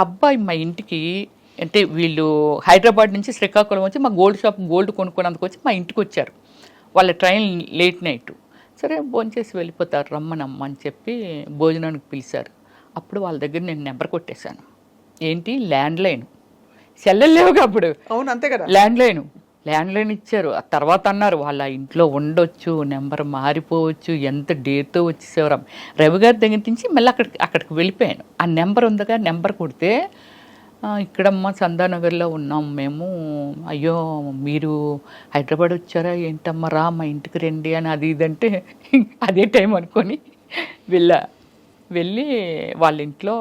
అబ్బాయి మా ఇంటికి అంటే వీళ్ళు హైదరాబాద్ నుంచి శ్రీకాకుళం వచ్చి మా గోల్డ్ షాప్ గోల్డ్ కొనుక్కోవడానికి వచ్చి మా ఇంటికి వచ్చారు. వాళ్ళ ట్రైన్ లేట్ నైట్. సరే భోంచేసి వెళ్ళిపోతారు రమ్మనమ్మ అని చెప్పి భోజనానికి పిలిచారు. అప్పుడు వాళ్ళ దగ్గర నేను నెంబర్ కొట్టేశాను. ఏంటి ల్యాండ్లైన్, సెల్లెలు లేవుగా అప్పుడు. అవును అంతే కదా. ల్యాండ్లైన్ ఇచ్చారు. ఆ తర్వాత అన్నారు వాళ్ళ ఇంట్లో ఉండొచ్చు, నెంబర్ మారిపోవచ్చు, ఎంత డేట్తో వచ్చేసేవారు. రవి గారి దగ్గర నుంచి మళ్ళీ అక్కడికి వెళ్ళిపోయాను. ఆ నెంబర్ ఉందిగా, నెంబర్ కొడితే ఇక్కడమ్మ చందానగర్లో ఉన్నాం మేము, అయ్యో మీరు హైదరాబాద్ వచ్చారా ఏంటమ్మా, రా మా ఇంటికి రండి అని అది ఇదంటే అదే టైం అనుకొని వెళ్ళి వాళ్ళ ఇంట్లో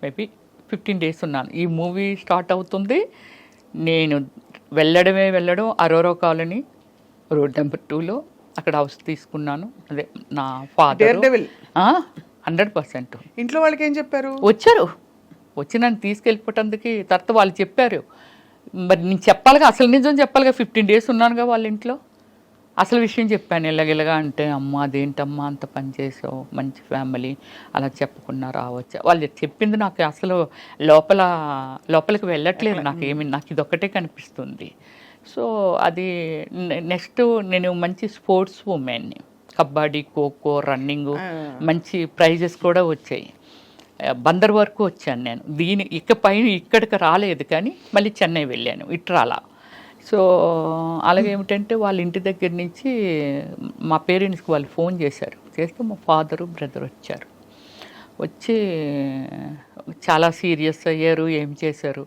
మేబీ 15 days ఉన్నాను. ఈ మూవీ స్టార్ట్ అవుతుంది, నేను వెళ్ళడం అరోరా కాలనీ రోడ్ నెంబర్ 2లో అక్కడ హౌస్ తీసుకున్నాను. అదే నా ఫాదర్ 100%. ఇంట్లో వాళ్ళకి ఏం చెప్పారు? వచ్చి నన్ను తీసుకెళ్ళిపోవటానికి తర్వాత వాళ్ళు చెప్పారు. మరి నేను చెప్పాలిగా, అసలు నిజం చెప్పాలిగా. 15 days ఉన్నానుగా వాళ్ళ ఇంట్లో. అసలు విషయం చెప్పాను ఇలాగిలాగా అంటే, అమ్మ అదేంటమ్మా అంత పని చేసావు, మంచి ఫ్యామిలీ, అలా చెప్పకుండా రావచ్చా. వాళ్ళు చెప్పింది నాకు అసలు లోపలికి వెళ్ళట్లేదు. నాకు ఇదొక్కటే కనిపిస్తుంది. సో అది నెక్స్ట్ నేను మంచి స్పోర్ట్స్ ఉమెన్ని, కబడ్డీ, ఖోఖో, రన్నింగ్, మంచి ప్రైజెస్ కూడా వచ్చాయి. బందర్ వరకు వచ్చాను నేను. ఇకపైన ఇక్కడికి రాలేదు, కానీ మళ్ళీ చెన్నై వెళ్ళాను, ఇట్రాలా. సో అలాగే ఏమిటంటే వాళ్ళ ఇంటి దగ్గర నుంచి మా పేరెంట్స్కి వాళ్ళు ఫోన్ చేశారు. చేస్తే మా ఫాదరు బ్రదర్ వచ్చి చాలా సీరియస్ అయ్యారు. ఏం చేశారు,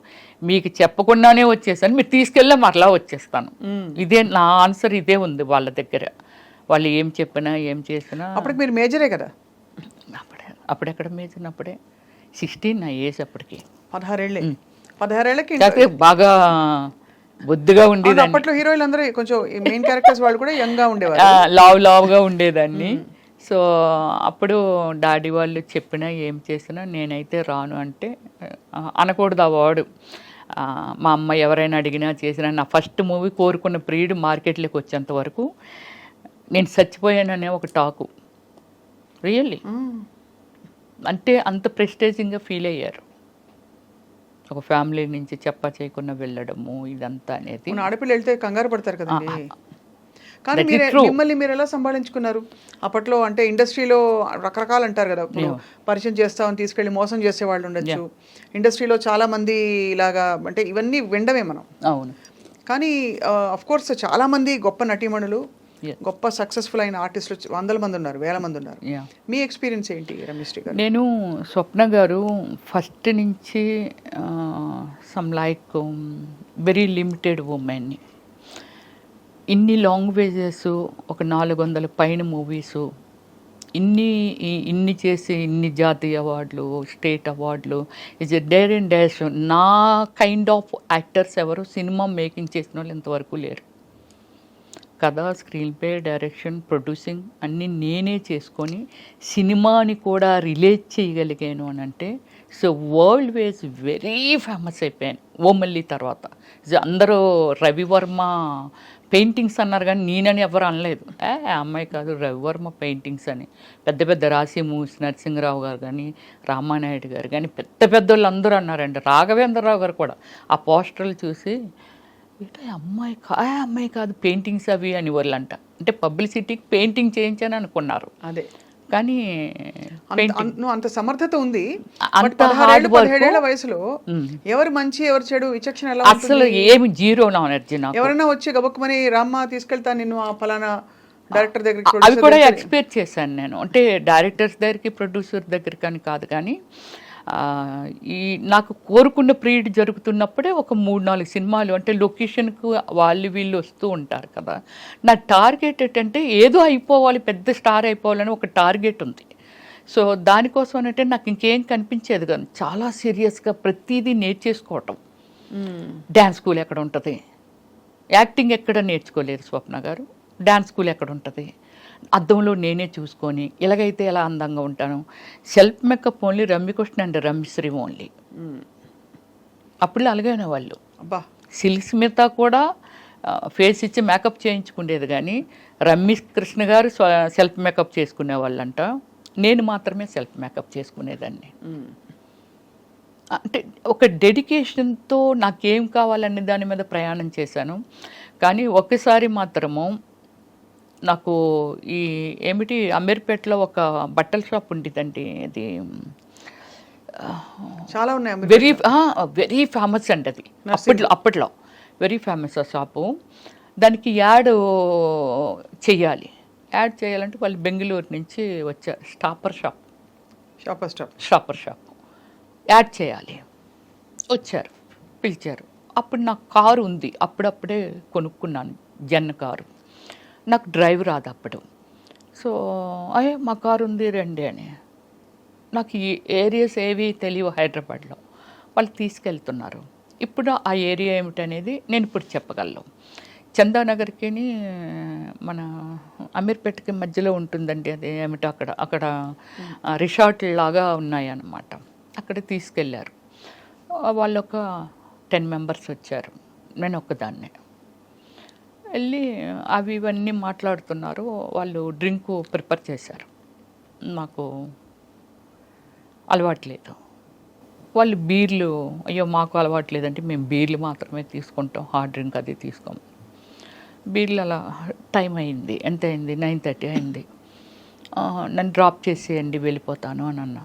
మీకు చెప్పకుండానే వచ్చేసాను, మీరు తీసుకెళ్ళా మరలా వచ్చేస్తాను. ఇదే నా ఆన్సర్, ఇదే ఉంది వాళ్ళ దగ్గర. వాళ్ళు ఏం చెప్పినా ఏం చేసినా. అప్పటికి మీరు మేజరే కదా? అప్పుడెక్కడ మేజర్, అప్పుడే 16 నా ఏజ్. అప్పటికి 16 బాగా బొద్దుగా ఉండేది. అప్పట్లో హీరోయిన్లు అందరూ కొంచెం మెయిన్ క్యారెక్టర్స్ వాళ్ళు కూడా యంగ్గా ఉండేవారు, లావుగా ఉండేదాన్ని. సో అప్పుడు డాడీ వాళ్ళు చెప్పినా ఏం చేసినా నేనైతే రాను అంటే అనకూడదు ఆ వాడు. మా అమ్మ ఎవరైనా అడిగినా చేసినా, నా ఫస్ట్ మూవీ కోరుకున్న ప్రియుడు మార్కెట్లోకి వచ్చేంత వరకు నేను చచ్చిపోయాననే ఒక టాకు. రియల్లీ అంటే అంత ప్రెస్టేజింగ్గా ఫీల్ అయ్యారు. ఒక ఫ్యామిలీ నుంచి చేయకుండా వెళ్ళడము ఇదంతా అనేది. ఆడపిల్ల వెళ్తే కంగారు పడతారు కదండి. కానీ మిమ్మల్ని మీరు ఎలా సంభాళించుకున్నారు అప్పట్లో? అంటే ఇండస్ట్రీలో రకరకాలు అంటారు కదా, పరిచయం చేస్తామని తీసుకెళ్ళి మోసం చేసే వాళ్ళు ఉండొచ్చు. ఇండస్ట్రీలో చాలా మంది ఇలాగా, అంటే ఇవన్నీ వినడమే మనం. అవును. కానీ అఫ్ కోర్స్ చాలా మంది గొప్ప నటీమణులు, గొప్ప సక్సెస్ఫుల్ అయిన ఆర్టిస్టులు 100 మంది ఉన్నారు, 1000 మంది ఉన్నారు. మీ ఎక్స్పీరియన్స్ ఏంటి రమేశ్రీ గారు? నేను స్వప్న గారు ఫస్ట్ నుంచి సమ్ లైక్ వెరీ లిమిటెడ్ ఉమెన్ని, ఇన్ని లాంగ్వేజెస్, ఒక 400 పైన మూవీసు, ఇన్ని చేసి ఇన్ని జాతీయ అవార్డులు, స్టేట్ అవార్డులు, is a dare and dash. నా కైండ్ ఆఫ్ యాక్టర్స్ ఎవరు సినిమా మేకింగ్ చేసిన వాళ్ళు ఇంతవరకు లేరు. కథ, స్క్రీన్ ప్లే, డైరెక్షన్, ప్రొడ్యూసింగ్ అన్నీ నేనే చేసుకొని సినిమాని కూడా రిలేట్ చేయగలిగాను అని అంటే, so world wise very famous అయిపోయాను ఓమల్లి తర్వాత. అందరూ రవివర్మ పెయింటింగ్స్ అన్నారు, కానీ నేనని ఎవరు అనలేదు. అమ్మాయి కాదు, రవివర్మ పెయింటింగ్స్ అని. పెద్ద పెద్ద రాసి మూవీస్, నరసింహరావు గారు కానీ, రామానాయుడు గారు కానీ, పెద్ద వాళ్ళు అందరూ అన్నారండి. రాఘవేంద్రరావు గారు కూడా ఆ పోస్టర్లు చూసి, అమ్మాయి కాదు పెయింటింగ్స్ అవి అని వాళ్ళంట. అంటే పబ్లిసిటీకి పెయింటింగ్ చేయించాను అనుకున్నారు. అదే, కానీ అంత సమర్థత ఉంది. అంత హార్డ్ వర్క్. 17 వయసులో ఎవరు మంచి ఎవరు చెడు విచక్షణ ఎలా? అసలు ఏమి జీరో నాలెడ్జ్. ఎవరైనా వచ్చి గబక్కుమని రామ్మ తీసుకెళ్తా నిన్ను ఆ ఫలానా డైరెక్టర్ దగ్గరికి, అవి కూడా ఎక్స్పెక్ట్ చేశాను నేను. అంటే డైరెక్టర్స్ దగ్గరికి, ప్రొడ్యూసర్ దగ్గరికి అని కాదు, కానీ నాకు కోరుకున్న ప్రియుడు జరుగుతున్నప్పుడే ఒక 3-4 సినిమాలు, అంటే లొకేషన్కు వీళ్ళు వస్తూ ఉంటారు కదా. నా టార్గెట్ ఏంటంటే ఏదో అయిపోవాలి, పెద్ద స్టార్ అయిపోవాలని ఒక టార్గెట్ ఉంది. సో దానికోసం అంటే నాకు ఇంకేం కనిపించేది కాదు. చాలా సీరియస్గా ప్రతిదీ నేర్చేసుకోవటం. డ్యాన్స్ స్కూల్ ఎక్కడ ఉంటుంది, యాక్టింగ్ ఎక్కడ నేర్చుకోలేదు స్వప్న గారు, డ్యాన్స్ స్కూల్ ఎక్కడ ఉంటుంది, అద్దంలో నేనే చూసుకొని ఇలాగైతే ఎలా అందంగా ఉంటాను. Self makeup only Ramyakrishna and Ramyasri only. అప్పుడు అలాగైనా వాళ్ళు సిల్క్ స్మిత కూడా ఫేస్ ఇచ్చి మేకప్ చేయించుకునేది, కానీ రమ్యకృష్ణ గారు సెల్ఫ్ మేకప్ చేసుకునే వాళ్ళంట. నేను మాత్రమే సెల్ఫ్ మేకప్ చేసుకునేదాన్ని. అంటే ఒక డెడికేషన్తో నాకేం కావాలనే దాని మీద ప్రయాణం చేశాను. కానీ ఒక్కసారి మాత్రము నాకు ఈ ఏమిటి అమీర్పేటలో ఒక బట్టల షాప్ ఉండేదండి. అది చాలా ఉన్నాయి. వెరీ ఫేమస్ అండి అది. అప్పట్లో వెరీ ఫేమస్ ఆ షాపు. దానికి యాడ్ చేయాలంటే వాళ్ళు బెంగళూరు నుంచి వచ్చారు. షాపర్ షాప్ యాడ్ చేయాలి, వచ్చారు, పిలిచారు. అప్పుడు నాకు కారు ఉంది, అప్పుడప్పుడే కొనుక్కున్నాను జెన్ కారు. నాకు డ్రైవ్ రాదు అప్పుడు. సో మా కారు ఉంది రండి అని. నాకు ఈ ఏరియాస్ ఏవి తెలియవు హైదరాబాద్లో. వాళ్ళు తీసుకెళ్తున్నారు. ఇప్పుడు ఆ ఏరియా ఏమిటనేది నేను ఇప్పుడు చెప్పగలను. చందానగర్కి మన అమీర్పేటకి మధ్యలో ఉంటుందండి. అది ఏమిటో అక్కడ రిసార్ట్ లాగా ఉన్నాయి అన్నమాట. అక్కడ తీసుకెళ్ళారు. వాళ్ళు ఒక 10 మెంబర్స్ వచ్చారు, నేను ఒక్కదాన్నే. వెళ్ళి ఇవన్నీ మాట్లాడుతున్నారు. వాళ్ళు డ్రింక్ ప్రిపేర్ చేశారు. నాకు అలవాట్లేదు. వాళ్ళు బీర్లు, అయ్యో మాకు అలవాట్లేదంటే మేము బీర్లు మాత్రమే తీసుకుంటాం, హార్డ్ డ్రింక్ అది తీసుకోము. బీర్లు అలా టైం అయింది. ఎంత అయింది? 9:30 అయింది. నన్ను డ్రాప్ చేసేయండి, వెళ్ళిపోతాను అని అన్నా.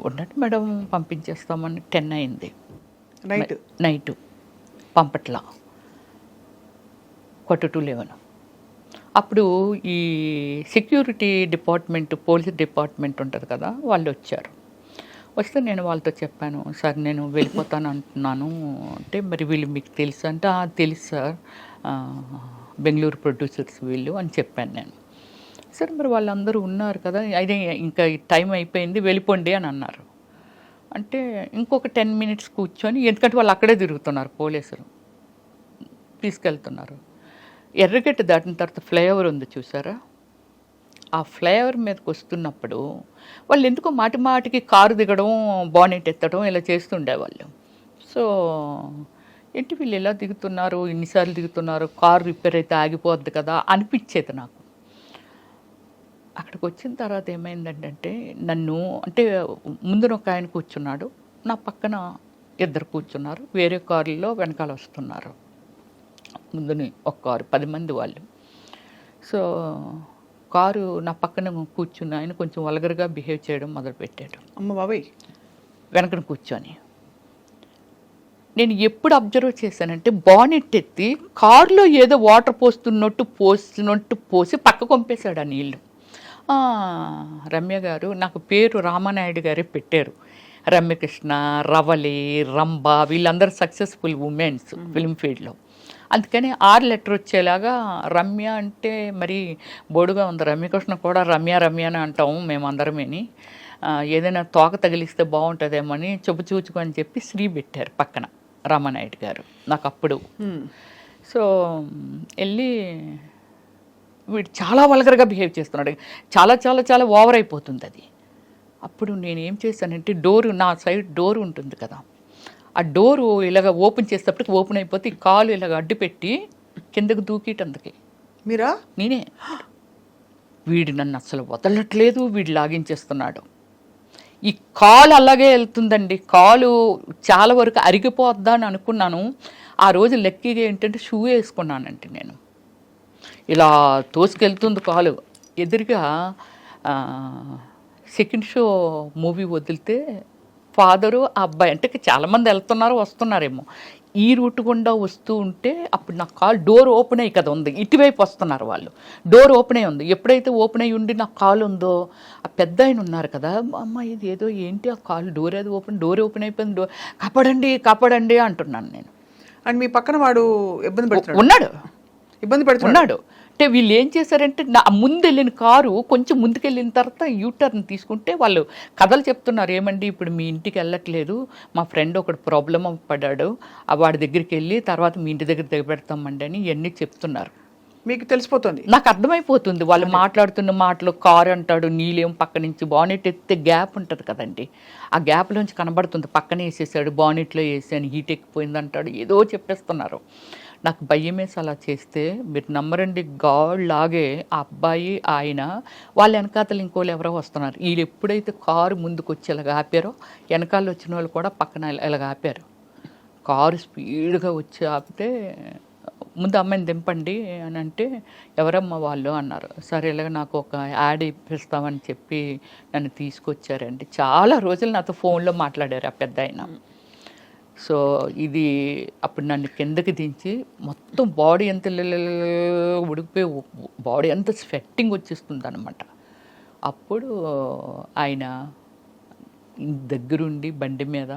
ఉండండి మేడం పంపించేస్తామని 10 అయింది నైట్. పంపట్లా 10:45. అప్పుడు ఈ సెక్యూరిటీ డిపార్ట్మెంట్, పోలీస్ డిపార్ట్మెంట్ ఉంటుంది కదా, వాళ్ళు వచ్చారు. వస్తే నేను వాళ్ళతో చెప్పాను, సార్ నేను వెళ్ళిపోతాను అంటున్నాను అంటే, మరి వీళ్ళు మీకు తెలుసు అంటే, తెలుసు సార్, బెంగళూరు ప్రొడ్యూసర్స్ వీళ్ళు అని చెప్పాను నేను. సరే మరి వాళ్ళందరూ ఉన్నారు కదా, అయితే ఇంకా టైం అయిపోయింది వెళ్ళిపోండి అని అన్నారు. అంటే ఇంకొక 10 మినిట్స్ కూర్చొని, ఎందుకంటే వాళ్ళు అక్కడే తిరుగుతున్నారు, పోలీసులు తీసుకెళ్తున్నారు. ఎర్రగడ్డ దాటిన తర్వాత ఫ్లైఓవర్ ఉంది చూసారా, ఆ ఫ్లైఓవర్ మీదకి వస్తున్నప్పుడు వాళ్ళు ఎందుకో మాటికి కారు దిగడం, బానెట్ ఎత్తడం ఇలా చేస్తుండేవాళ్ళు. సో ఏంటి వీళ్ళు ఎలా దిగుతున్నారు, ఇన్నిసార్లు దిగుతున్నారు, కారు రిపేర్ అయితే ఆగిపోద్ది కదా అనిపించేది నాకు. అక్కడికి వచ్చిన తర్వాత ఏమైందంటే, నన్ను అంటే ముందున ఒక ఆయన కూర్చున్నాడు, నా పక్కన 2 కూర్చున్నారు, వేరే కారులో వెనకాల వస్తున్నారు. ముందుని ఒక కారు 10 మంది వాళ్ళు. సో కారు నా పక్కన కూర్చున్న ఆయన కొంచెం వల్గర్గా బిహేవ్ చేయడం మొదలుపెట్టాడు. అమ్మ బాబాయ్, వెనకన కూర్చొని. నేను ఎప్పుడు అబ్జర్వ్ చేశానంటే, బానెట్ ఎత్తి కారులో ఏదో వాటర్ పోసి పక్క కొంపేశాడు ఆ నీళ్ళు. రమ్య గారు, నాకు పేరు రామానాయుడు గారే పెట్టారు. రమ్యకృష్ణ, రవలి, రంభ వీళ్ళందరూ సక్సెస్ఫుల్ ఉమెన్స్ ఫిల్మ్ ఫీల్డ్లో. అందుకని 6 లెటర్ వచ్చేలాగా రమ్య అంటే మరి బోడుగా ఉంది. రమ్యకృష్ణ కూడా రమ్య అని అంటాము మేమందరమేని. ఏదైనా తోక తగిలిస్తే బాగుంటుందేమో అని చూచుకొని చెప్పి శ్రీ పెట్టారు పక్కన రామానాయుడు గారు నాకు అప్పుడు. సో వెళ్ళి వీడు చాలా వల్గర్గా బిహేవ్ చేస్తున్నాడు, చాలా చాలా చాలా ఓవర్ అయిపోతుంది అది. అప్పుడు నేను ఏం చేశానంటే, నా సైడ్ డోర్ ఉంటుంది కదా, ఆ డోరు ఇలాగ ఓపెన్ చేసేటప్పటికి ఓపెన్ అయిపోతే ఈ కాలు ఇలాగ అడ్డు పెట్టి కిందకు దూకేటందుకే. మీరా? నేనే. వీడు నన్ను అసలు వదలట్లేదు, వీడు లాగించేస్తున్నాడు. ఈ కాలు అలాగే వెళ్తుందండి, కాలు చాలా వరకు అరిగిపోద్దా అని అనుకున్నాను. ఆ రోజు లక్కీగా ఏంటంటే షూ వేసుకున్నానంటే, నేను ఇలా తోసుకెళ్తుంది కాలు. ఎదురుగా సెకండ్ షో మూవీ వదిలితే ఫాదరు ఆ అబ్బాయి, అంటే చాలామంది వెళ్తున్నారు వస్తున్నారేమో, ఈ రూట్ గుండా వస్తూ ఉంటే అప్పుడు నా కాలు డోర్ ఓపెన్ అయ్యి కదా ఉంది, ఇటువైపు వస్తున్నారు వాళ్ళు, డోర్ ఓపెన్ అయ్యి ఉంది. ఎప్పుడైతే ఓపెన్ అయ్యి ఉండి నా కాలు ఉందో, ఆ పెద్ద ఆయన ఉన్నారు కదా, అమ్మ ఇది ఏదో ఏంటి ఆ కాలు డోర్ డోర్ ఓపెన్ అయిపోయింది, కాపాడండి అంటున్నాను నేను. అండ్ మీ పక్కన వాడు ఇబ్బంది పెడుతున్నాడు, ఇబ్బంది పెడుతున్నాడు. అంటే వీళ్ళు ఏం చేశారంటే, నా ముందు వెళ్ళిన కారు కొంచెం ముందుకెళ్ళిన తర్వాత యూటర్న్ తీసుకుంటే వాళ్ళు కథలు చెప్తున్నారు, ఏమండి ఇప్పుడు మీ ఇంటికి వెళ్ళట్లేదు, మా ఫ్రెండ్ ఒకడు ప్రాబ్లం పడ్డాడు, వాడి దగ్గరికి వెళ్ళి తర్వాత మీ ఇంటి దగ్గర దిగబెడతామండి అని ఇవన్నీ చెప్తున్నారు. మీకు తెలిసిపోతుంది? నాకు అర్థమైపోతుంది వాళ్ళు మాట్లాడుతున్న మాటలు. కారు అంటాడు, నీళ్ళేం పక్క నుంచి బానెట్ ఎత్తే గ్యాప్ ఉంటుంది కదండి, ఆ గ్యాప్లోంచి కనబడుతుంది, పక్కనే వేసేసాడు, బానెట్లో వేసాను, హీట్ ఎక్కిపోయింది అంటాడు, ఏదో చెప్పేస్తున్నారు. నాకు భయమేసి అలా చేస్తే మీరు నమ్మరండి, గాడ్ లాగే ఆ అబ్బాయి ఆయన వాళ్ళ వెనకాతలు ఇంకోళ్ళు ఎవరో వస్తున్నారు. వీళ్ళు ఎప్పుడైతే కారు ముందుకు వచ్చి ఇలాగ ఆపారో వెనకాల వచ్చిన వాళ్ళు కూడా పక్కన ఇలాగ ఆపారు. కారు స్పీడ్గా వచ్చి ఆపితే ముందు అమ్మాయిని దింపండి అని అంటే ఎవరమ్మా వాళ్ళు అన్నారు. సరే ఇలాగ నాకు ఒక యాడ్ ఇప్పిస్తామని చెప్పి నన్ను తీసుకొచ్చారండి. చాలా రోజులు నాతో ఫోన్లో మాట్లాడారు ఆ పెద్ద ఆయన. సో ఇది అప్పుడు నన్ను కిందకి దించి మొత్తం బాడీ ఎంత ఉడికిపోయి బాడీ అంత స్వెట్టింగ్ వచ్చేస్తుంది అనమాట. అప్పుడు ఆయన దగ్గరుండి బండి మీద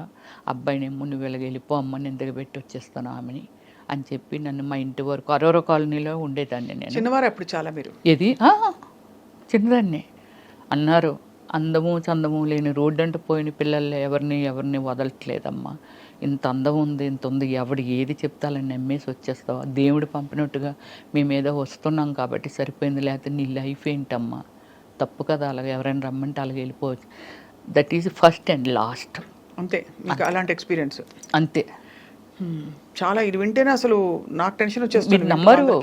అబ్బాయినేమో నువ్వు ఇలాగ వెళ్ళిపో అమ్మ, నేను దగ్గర పెట్టి వచ్చేస్తాను ఆమెని అని చెప్పి నన్ను మా ఇంటి వరకు అరోరా కాలనీలో ఉండేదాన్ని నేను. చిన్నవారు అప్పుడు చాలా మీరు ఏది చిన్నదాన్ని అన్నారు. అందము చందము లేని రోడ్డు అంటే పోయిన పిల్లలు ఎవరిని వదలట్లేదమ్మా. ఇంత అందం ఉంది, ఇంత ఉంది, ఎవడు ఏది చెప్తాలని నమ్మేసి వచ్చేస్తావా? దేవుడు పంపినట్టుగా మేము ఏదో వస్తున్నాం కాబట్టి సరిపోయింది, లేకపోతే నీ లైఫ్ ఏంటమ్మా? తప్పు కదా, అలాగే ఎవరైనా రమ్మంటే అలాగే వెళ్ళిపోవచ్చు. That is first and last. అంతే, మీకు అలాంటి ఎక్స్పీరియన్స్ అంతే. చాలా ఇది వింటేనే అసలు నాకు టెన్షన్ వచ్చేస్తుంది. మీరు నమ్మరు,